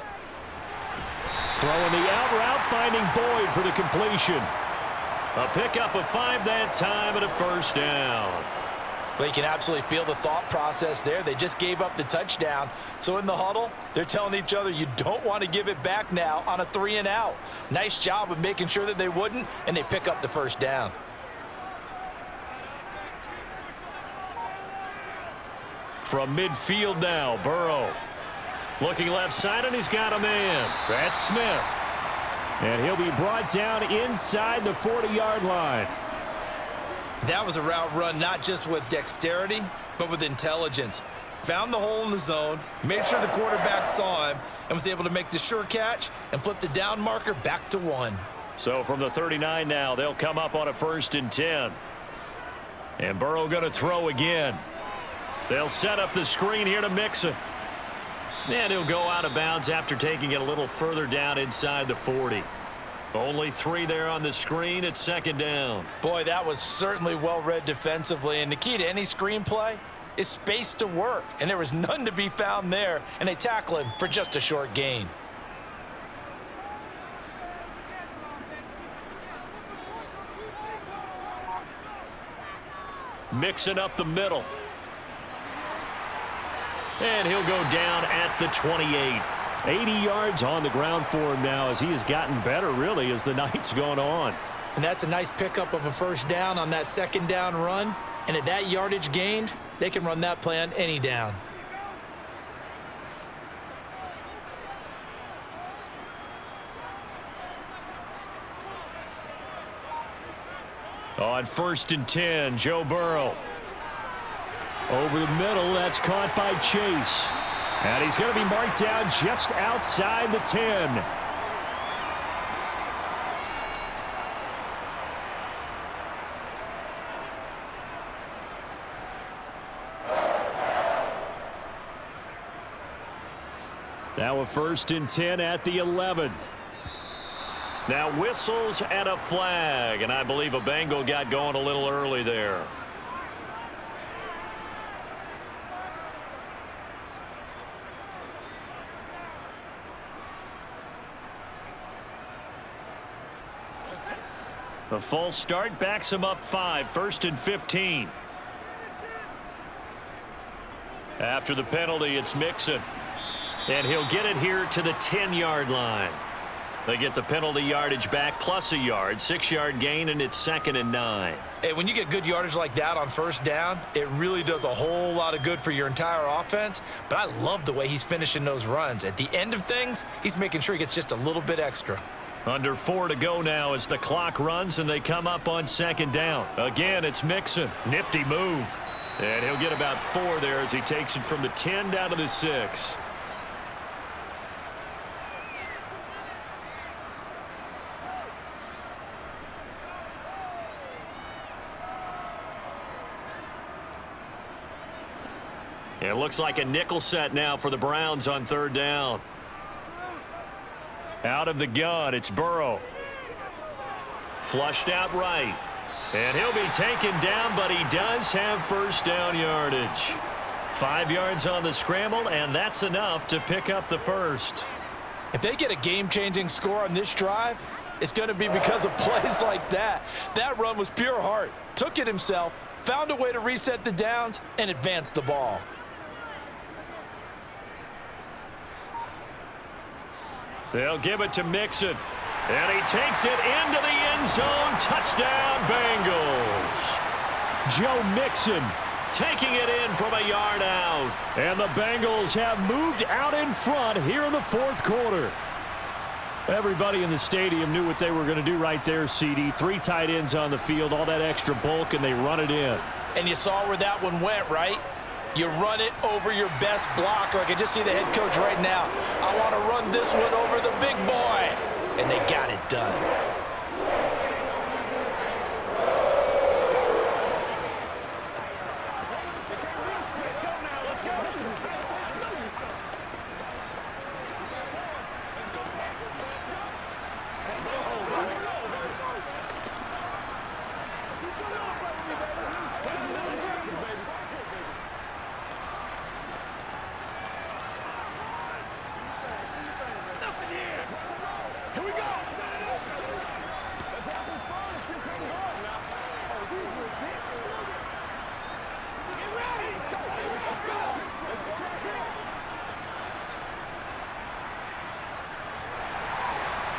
Throwing the out route, finding Boyd for the completion. A pickup of 5 that time and a first down. Well, you can absolutely feel the thought process there. They just gave up the touchdown. So in the huddle, they're telling each other you don't want to give it back now on a 3 and out. Nice job of making sure that they wouldn't, and they pick up the first down. From midfield now, Burrow. Looking left side, and he's got a man. That's Smith. And he'll be brought down inside the 40-yard line. That was a route run not just with dexterity, but with intelligence. Found the hole in the zone, made sure the quarterback saw him, and was able to make the sure catch and flip the down marker back to 1. So from the 39 now, they'll come up on a 1st and 10. And Burrow going to throw again. They'll set up the screen here to Mixon. And he'll go out of bounds after taking it a little further down inside the 40. Only 3 there on the screen at second down. Boy, that was certainly well read defensively. And the key to any screenplay is space to work. And there was none to be found there. And they tackle him for just a short gain. Mixing up the middle. And he'll go down at the 28. 80 yards on the ground for him now as he has gotten better, really, as the night's gone on. And that's a nice pickup of a first down on that second down run. And at that yardage gained, they can run that play on any down. On 1st and 10, Joe Burrow. Over the middle, that's caught by Chase. And he's going to be marked down just outside the 10. Now a 1st and 10 at the 11. Now whistles and a flag, and I believe a Bengal got going a little early there. The false start backs him up 5, 1st and 15. After the penalty, it's Mixon. And he'll get it here to the 10-yard line. They get the penalty yardage back plus a yard, 6-yard gain, and it's 2nd and 9. Hey, when you get good yardage like that on first down, it really does a whole lot of good for your entire offense. But I love the way he's finishing those runs. At the end of things, he's making sure he gets just a little bit extra. Under 4 to go now as the clock runs and they come up on 2nd down. Again, it's Mixon. Nifty move. And he'll get about 4 there as he takes it from the 10 down to the 6. It looks like a nickel set now for the Browns on 3rd down. Out of the gun, it's Burrow. Flushed out right. And he'll be taken down, but he does have first down yardage. 5 yards on the scramble, and that's enough to pick up the first. If they get a game-changing score on this drive, it's going to be because of plays like that. That run was pure heart. Took it himself, found a way to reset the downs, and advance the ball. They'll give it to Mixon. And he takes it into the end zone. Touchdown, Bengals. Joe Mixon taking it in from a yard out. And the Bengals have moved out in front here in the 4th quarter. Everybody in the stadium knew what they were going to do right there, CD. 3 tight ends on the field, all that extra bulk, and they run it in. And you saw where that one went, right? You run it over your best blocker. I can just see the head coach right now. I want to run this one over the big boy. And they got it done.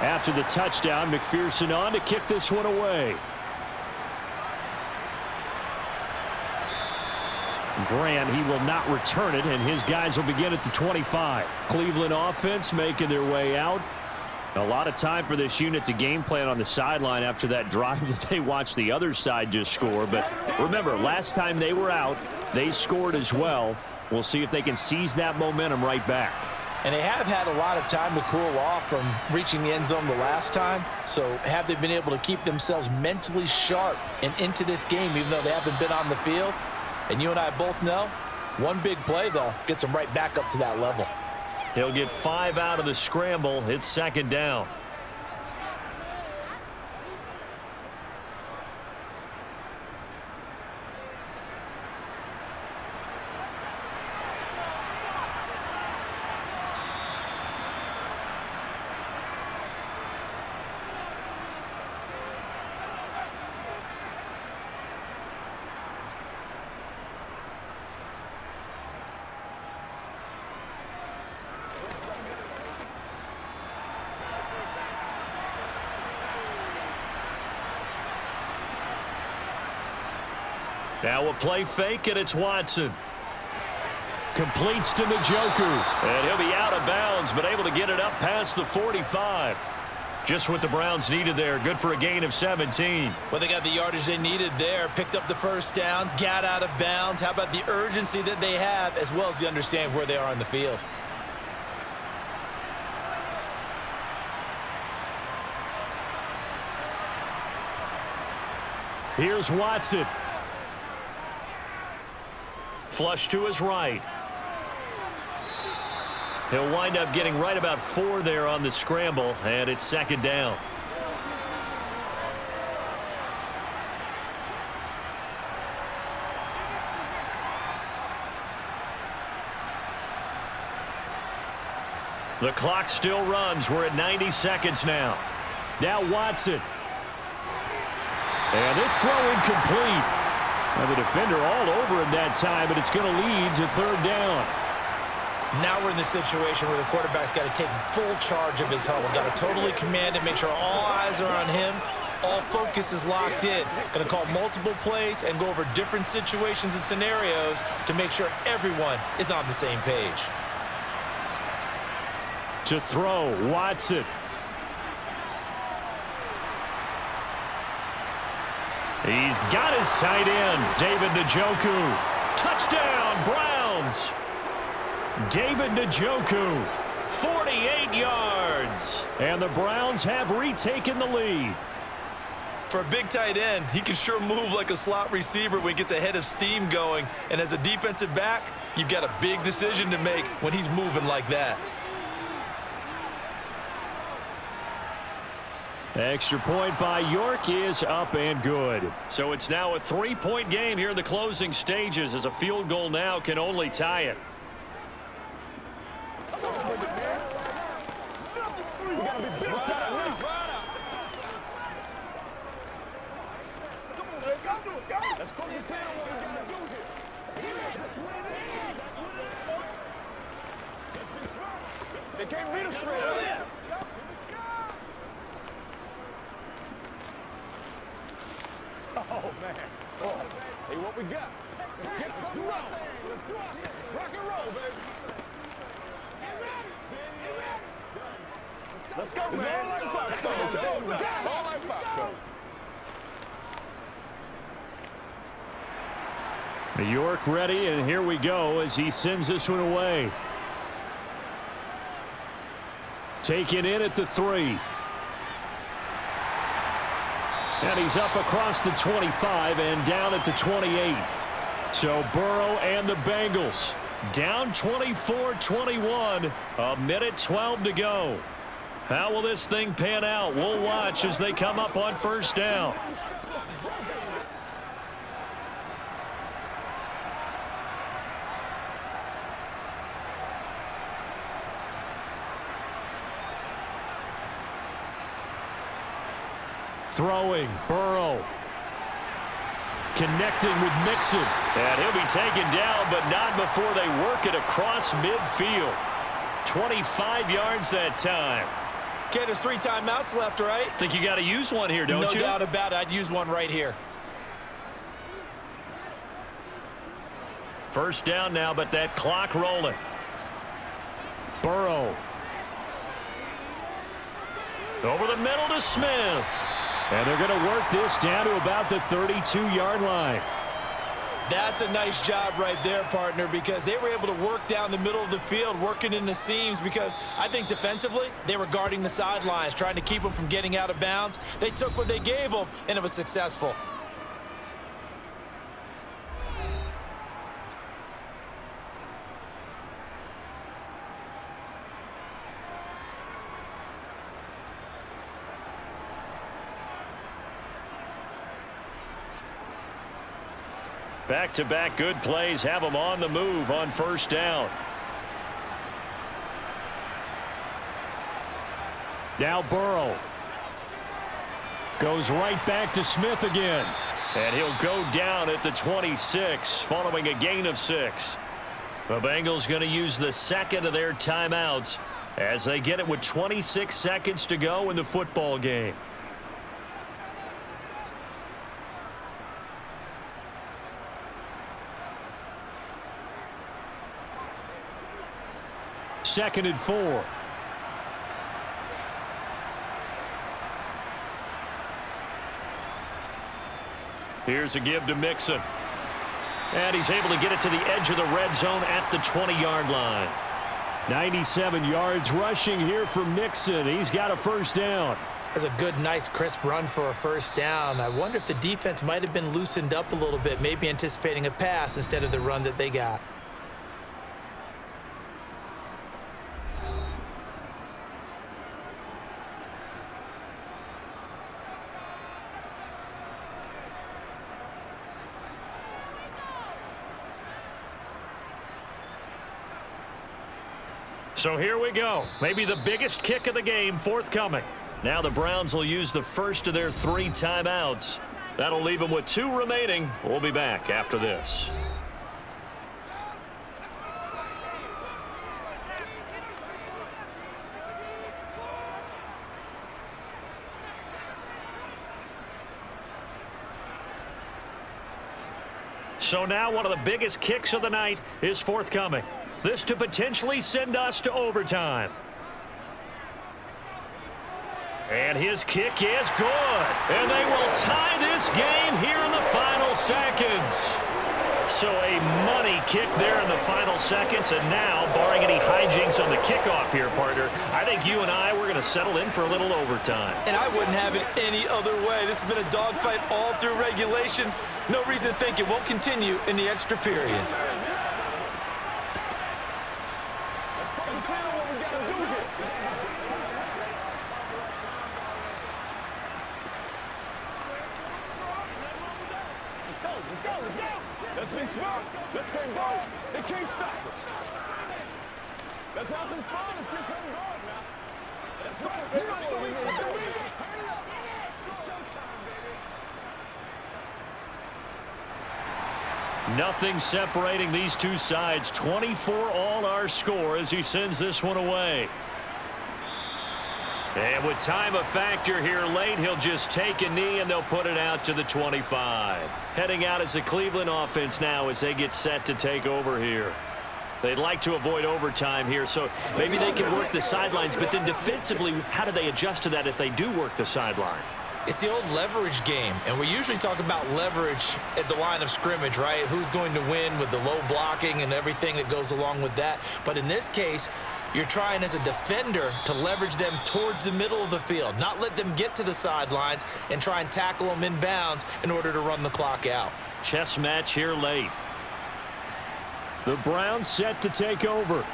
After the touchdown, McPherson on to kick this one away. Grant, he will not return it, and his guys will begin at the 25. Cleveland offense making their way out. A lot of time for this unit to game plan on the sideline after that drive that they watched the other side just score. But remember, last time they were out, they scored as well. We'll see if they can seize that momentum right back. And they have had a lot of time to cool off from reaching the end zone the last time. So have they been able to keep themselves mentally sharp and into this game even though they haven't been on the field? And you and I both know One big play, though, gets him right back up to that level. He'll get 5 out of the scramble. It's second down. Now a play fake, and it's Watson. Completes to Njoku. And he'll be out of bounds, but able to get it up past the 45. Just what the Browns needed there. Good for a gain of 17. Well, they got the yardage they needed there. Picked up the first down, got out of bounds. How about the urgency that they have, as well as they understand where they are on the field? Here's Watson. Flush to his right. He'll wind up getting right about 4 there on the scramble, and it's second down. The clock still runs. We're at 90 seconds now. Now Watson. And this throw incomplete. Now the defender all over him that time, but it's going to lead to third down. Now we're in the situation where the quarterback's got to take full charge of his huddle. He's got to totally command it, make sure all eyes are on him. All focus is locked in. Going to call multiple plays and go over different situations and scenarios to make sure everyone is on the same page. To throw, Watson. He's got his tight end, David Njoku. Touchdown, Browns. David Njoku, 48 yards. And the Browns have retaken the lead. For a big tight end, he can sure move like a slot receiver when he gets a head of steam going. And as a defensive back, you've got a big decision to make when he's moving like that. Extra point by York is up and good. So it's now a 3-point game here in the closing stages, as a field goal now can only tie it. They can't read us straight up. Oh, man. Oh. Hey, what we got? Let's get some roll. Let's do it. Let's rock and roll, baby. Let's go, man. It's all like popcorn. It's all like popcorn. York ready, and here we go as he sends this one away. Taken in at the 3. And he's up across the 25 and down at the 28. So Burrow and the Bengals down 24-21. A minute 12 to go. How will this thing pan out? We'll watch as they come up on first down. Throwing, Burrow. Connecting with Mixon. And he'll be taken down, but not before they work it across midfield. 25 yards that time. Okay, there's 3 timeouts left, right? Think you got to use one here, don't you? No doubt about it. I'd use one right here. First down now, but that clock rolling. Burrow. Over the middle to Smith. And they're going to work this down to about the 32-yard line. That's a nice job right there, partner, because they were able to work down the middle of the field, working in the seams, because I think defensively they were guarding the sidelines, trying to keep them from getting out of bounds. They took what they gave them, and it was successful. Back-to-back good plays have them on the move on first down. Now Burrow. Goes right back to Smith again. And he'll go down at the 26 following a gain of 6. The Bengals going to use the second of their timeouts as they get it with 26 seconds to go in the football game. Second and 4. Here's a give to Mixon. And he's able to get it to the edge of the red zone at the 20-yard line. 97 yards rushing here for Mixon. He's got a first down. That's a good, nice, crisp run for a first down. I wonder if the defense might have been loosened up a little bit, maybe anticipating a pass instead of the run that they got. So here we go. Maybe the biggest kick of the game forthcoming. Now the Browns will use the first of their 3 timeouts. That'll leave them with 2 remaining. We'll be back after this. So now one of the biggest kicks of the night is forthcoming. This to potentially send us to overtime. And his kick is good. And they will tie this game here in the final seconds. So a money kick there in the final seconds. And now, barring any hijinks on the kickoff here, partner, I think you and I, we're going to settle in for a little overtime. And I wouldn't have it any other way. This has been a dogfight all through regulation. No reason to think it won't continue in the extra period. Let's be smart. Let's play ball. They can't stop us. Let's have some fun. Let's get something going now. Let's go. Let's go. Turn it up. It's showtime, baby. Nothing separating these two sides. 24 all our score as he sends this one away. And with time a factor here late, he'll just take a knee and they'll put it out to the 25. Heading out as the Cleveland offense now as they get set to take over here. They'd like to avoid overtime here, so maybe they can work the sidelines, but then defensively, how do they adjust to that if they do work the sidelines? It's the old leverage game, and we usually talk about leverage at the line of scrimmage, right? Who's going to win with the low blocking and everything that goes along with that. But in this case, you're trying as a defender to leverage them towards the middle of the field, not let them get to the sidelines and try and tackle them in bounds in order to run the clock out. Chess match here late. The Browns set to take over.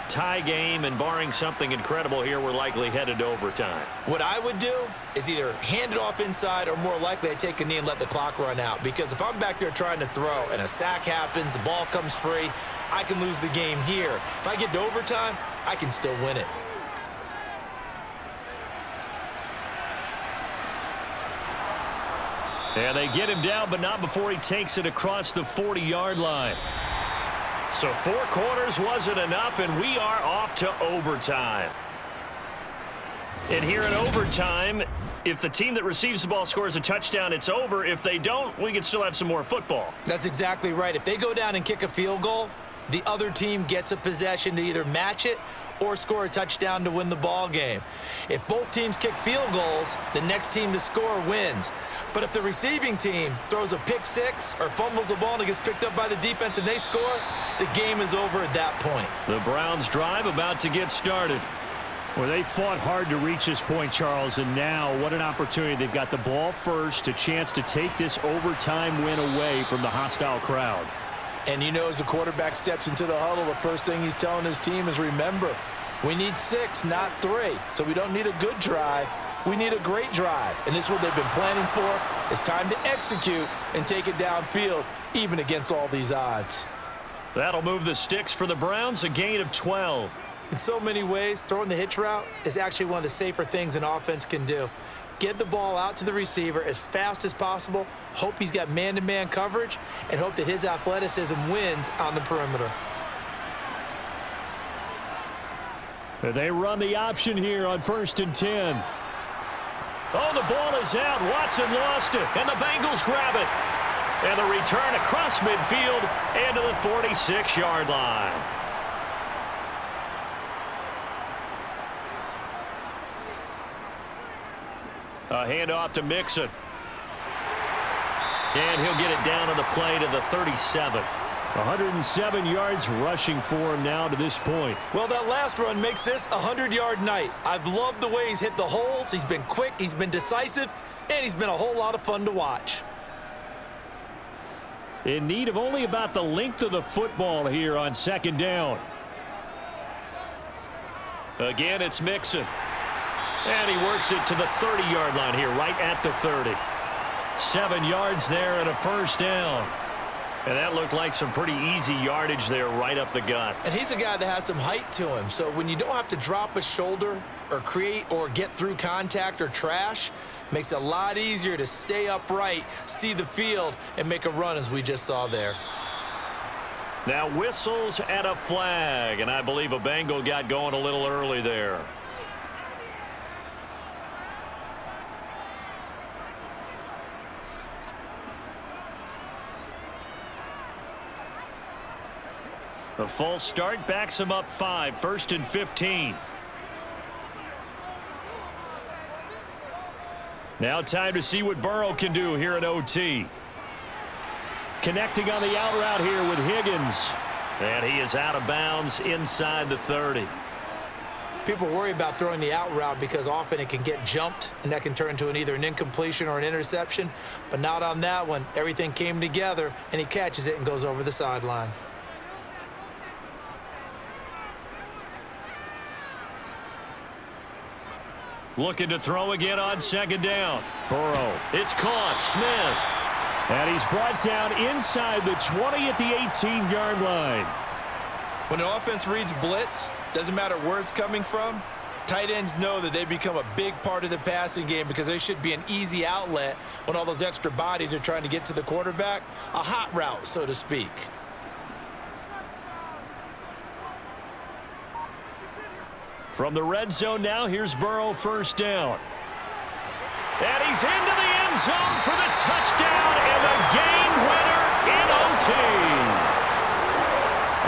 Tie game, and barring something incredible here, we're likely headed to overtime. What I would do is either hand it off inside or more likely I take a knee and let the clock run out. Because if I'm back there trying to throw and a sack happens, the ball comes free, I can lose the game here. If I get to overtime, I can still win it. And they get him down, but not before he takes it across the 40-yard line. So 4 quarters wasn't enough, and we are off to overtime. And here in overtime, if the team that receives the ball scores a touchdown, it's over. If they don't, we can still have some more football. That's exactly right. If they go down and kick a field goal, the other team gets a possession to either match it or score a touchdown to win the ball game. If both teams kick field goals, the next team to score wins. But if the receiving team throws a pick six or fumbles the ball and it gets picked up by the defense and they score, the game is over at that point. The Browns drive about to get started. Well, they fought hard to reach this point, Charles, and now what an opportunity. They've got the ball first, a chance to take this overtime win away from the hostile crowd. And you know, as the quarterback steps into the huddle, the first thing he's telling his team is, remember, we need 6, not 3. So we don't need a good drive. We need a great drive. And this is what they've been planning for It's time to execute and take it downfield, even against all these odds. That'll move the sticks for the Browns, a gain of 12. In so many ways, throwing the hitch route is actually one of the safer things an offense can do. Get the ball out to the receiver as fast as possible, hope he's got man-to-man coverage, and hope that his athleticism wins on the perimeter. They run the option here on 1st and 10. Oh, the ball is out. Watson lost it, and the Bengals grab it. And the return across midfield into the 46-yard line. A handoff to Mixon. And he'll get it down on the play to the 37. 107 yards rushing for him now to this point. Well, that last run makes this a 100-yard night. I've loved the way he's hit the holes. He's been quick, he's been decisive, and he's been a whole lot of fun to watch. In need of only about the length of the football here on 2nd down. Again, it's Mixon. And he works it to the 30-yard line here, right at the 30. 7 yards there and a 1st down. And that looked like some pretty easy yardage there right up the gut. And he's a guy that has some height to him, so when you don't have to drop a shoulder or create or get through contact or trash, makes it a lot easier to stay upright, see the field, and make a run as we just saw there. Now whistles and a flag, and I believe a Bengal got going a little early there. The false start backs him up 5, 1st and 15. Now time to see what Burrow can do here in OT. Connecting on the out route here with Higgins. And he is out of bounds inside the 30. People worry about throwing the out route because often it can get jumped, and that can turn into either an incompletion or an interception. But not on that one. Everything came together, and he catches it and goes over the sideline. Looking to throw again on 2nd down. Burrow. It's caught. Smith. And he's brought down inside the 20 at the 18-yard line. When an offense reads blitz, doesn't matter where it's coming from, tight ends know that they become a big part of the passing game because they should be an easy outlet when all those extra bodies are trying to get to the quarterback. A hot route, so to speak. From the red zone now, here's Burrow 1st down. And he's into the end zone for the touchdown and the game winner in OT.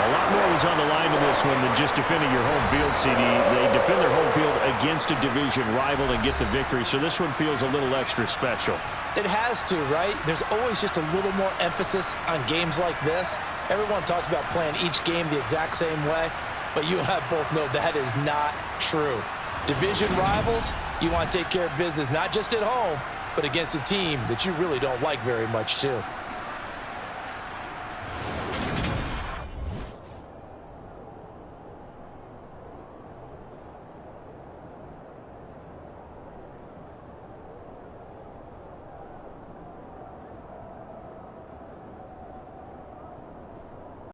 A lot more was on the line in this one than just defending your home field, CD. They defend their home field against a division rival and get the victory, so this one feels a little extra special. It has to, right? There's always just a little more emphasis on games like this. Everyone talks about playing each game the exact same way, but you and I both know that is not true. Division rivals, you want to take care of business not just at home, but against a team that you really don't like very much too.